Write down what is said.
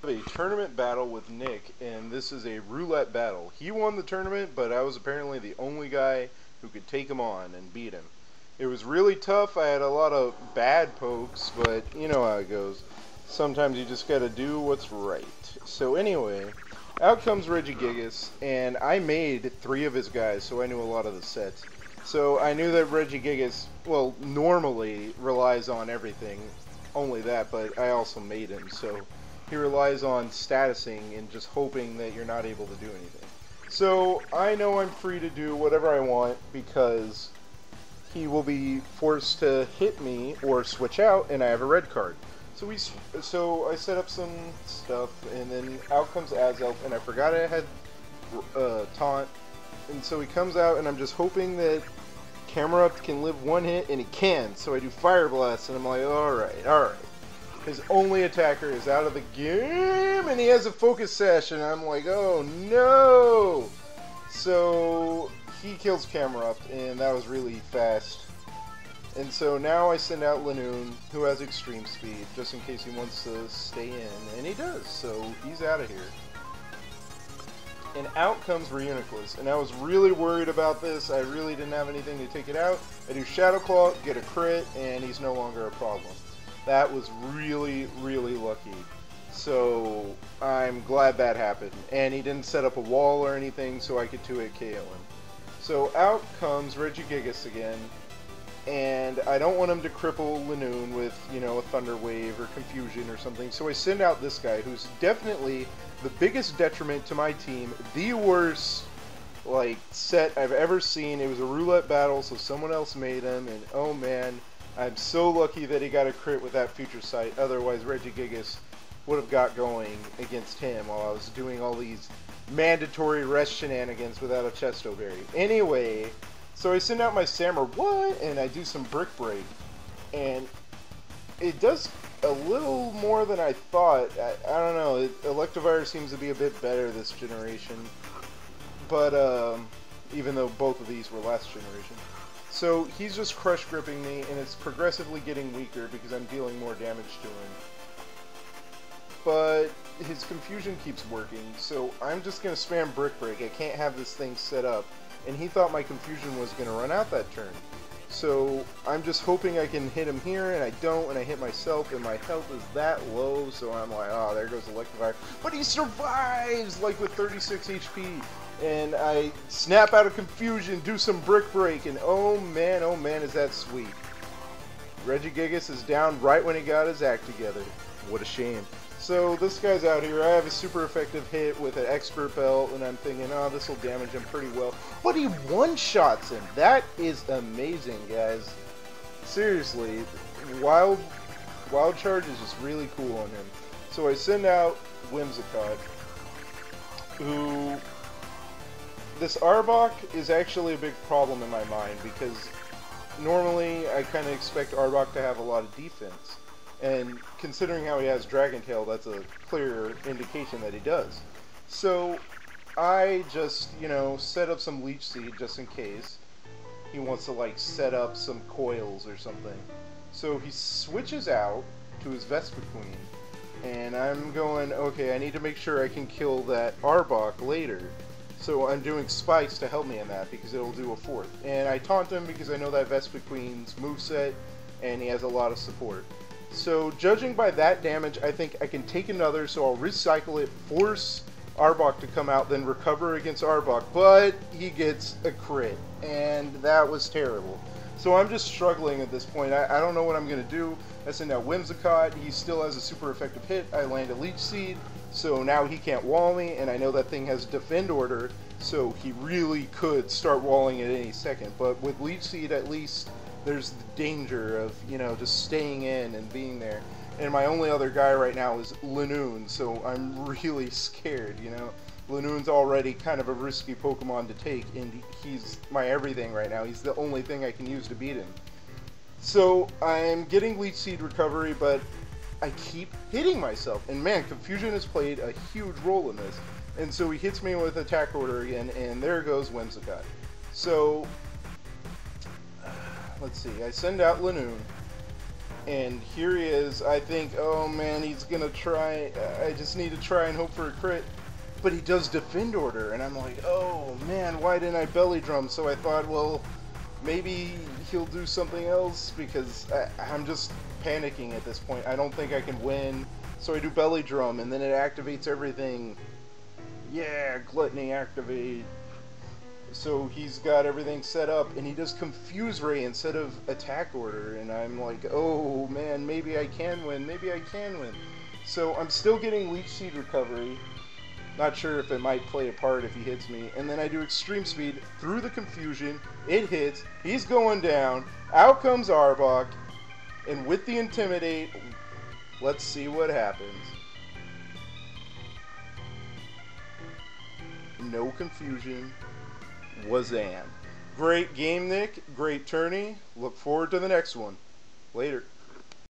A tournament battle with Nick, and this is a roulette battle. He won the tournament, but I was apparently the only guy who could take him on and beat him. It was really tough. I had a lot of bad pokes, but you know how it goes. Sometimes you just gotta do what's right. So anyway, out comes Regigigas, and I made 3 of his guys, so I knew a lot of the sets. So I knew that Regigigas, well, normally relies on everything, only that, but I also made him, so he relies on statusing and just hoping that you're not able to do anything. So I know I'm free to do whatever I want because he will be forced to hit me or switch out, and I have a red card. So I set up some stuff, and then out comes Azelf, and I forgot I had taunt, and so he comes out, and I'm just hoping that Camera Up can live 1 hit, and he can. So I do Fire Blast, and I'm like, all right. His only attacker is out of the game, and he has a focus sash, and I'm like, oh no! So he kills Camera Up, and that was really fast. And so now I send out Lanoon, who has extreme speed, just in case he wants to stay in, and he does, so he's out of here. And out comes Reuniclus, and I was really worried about this. I really didn't have anything to take it out. I do Shadow Claw, get a crit, and he's no longer a problem. That was really, really lucky. So I'm glad that happened. And he didn't set up a wall or anything, so I could 2-hit KO him. So out comes Regigigas again. And I don't want him to cripple Lanoon with, you know, a Thunder Wave or Confusion or something. So I send out this guy, who's definitely the biggest detriment to my team. The worst, like, set I've ever seen. It was a roulette battle, so someone else made him. And oh man, I'm so lucky that he got a crit with that Future Sight. Otherwise, Regigigas would have got going against him while I was doing all these mandatory rest shenanigans without a Chesto Berry. Anyway, so I send out my Samurai, and I do some Brick Break. And it does a little more than I thought. I don't know, Electivire seems to be a bit better this generation. But, even though both of these were last generation. So he's just crush gripping me, and it's progressively getting weaker because I'm dealing more damage to him. But his confusion keeps working, so I'm just going to spam Brick Break. I can't have this thing set up. And he thought my confusion was going to run out that turn. So I'm just hoping I can hit him here, and I don't, and I hit myself, and my health is that low, so I'm like, oh, there goes Electivire. But he survives, like with 36 HP. And I snap out of confusion, do some Brick Break, and oh man, is that sweet. Regigigas is down right when he got his act together. What a shame. So this guy's out here. I have a super effective hit with an Expert Belt, and I'm thinking, oh, this will damage him pretty well. But he one-shots him. That is amazing, guys. Seriously, Wild Charge is just really cool on him. So I send out Whimsicott, who... This Arbok is actually a big problem in my mind because normally I kind of expect Arbok to have a lot of defense. And considering how he has Dragon Tail, that's a clear indication that he does. So I just, you know, set up some Leech Seed just in case he wants to like set up some coils or something. So he switches out to his Vespiquen, and I'm going, okay, I need to make sure I can kill that Arbok later. So I'm doing spikes to help me in that because it'll do a 4th. And I taunt him because I know that Vespiquen's moveset and he has a lot of support. So judging by that damage, I think I can take another, so I'll recycle it, force Arbok to come out, then recover against Arbok, but he gets a crit, and that was terrible. So I'm just struggling at this point. I don't know what I'm going to do. I send out Whimsicott, he still has a super effective hit, I land a Leech Seed, so now he can't wall me, and I know that thing has Defend Order, so he really could start walling at any second. But with Leech Seed, at least there's the danger of, you know, just staying in and being there. And my only other guy right now is Lanoon, so I'm really scared, you know. Lanoon's already kind of a risky Pokemon to take, and he's my everything right now. He's the only thing I can use to beat him. So I'm getting Leech Seed recovery, but I keep hitting myself. And man, Confusion has played a huge role in this. And so he hits me with Attack Order again, and there goes Whimsicott. So let's see, I send out Lanoon, And here he is. I think, oh man, he's gonna try. I just need to try and hope for a crit. But he does defend order, and I'm like, oh man, why didn't I belly drum? So I thought, well, maybe he'll do something else, because I'm just panicking at this point. I don't think I can win. So I do belly drum, and then it activates everything. Yeah, gluttony activate. So he's got everything set up, and he does confuse ray instead of attack order, and I'm like, oh man, maybe I can win, maybe I can win. So I'm still getting leech seed recovery. Not sure if it might play a part if he hits me. And then I do extreme speed through the confusion. It hits. He's going down. Out comes Arbok. And with the intimidate, let's see what happens. No confusion. Wazam. Great game, Nick. Great tourney. Look forward to the next one. Later.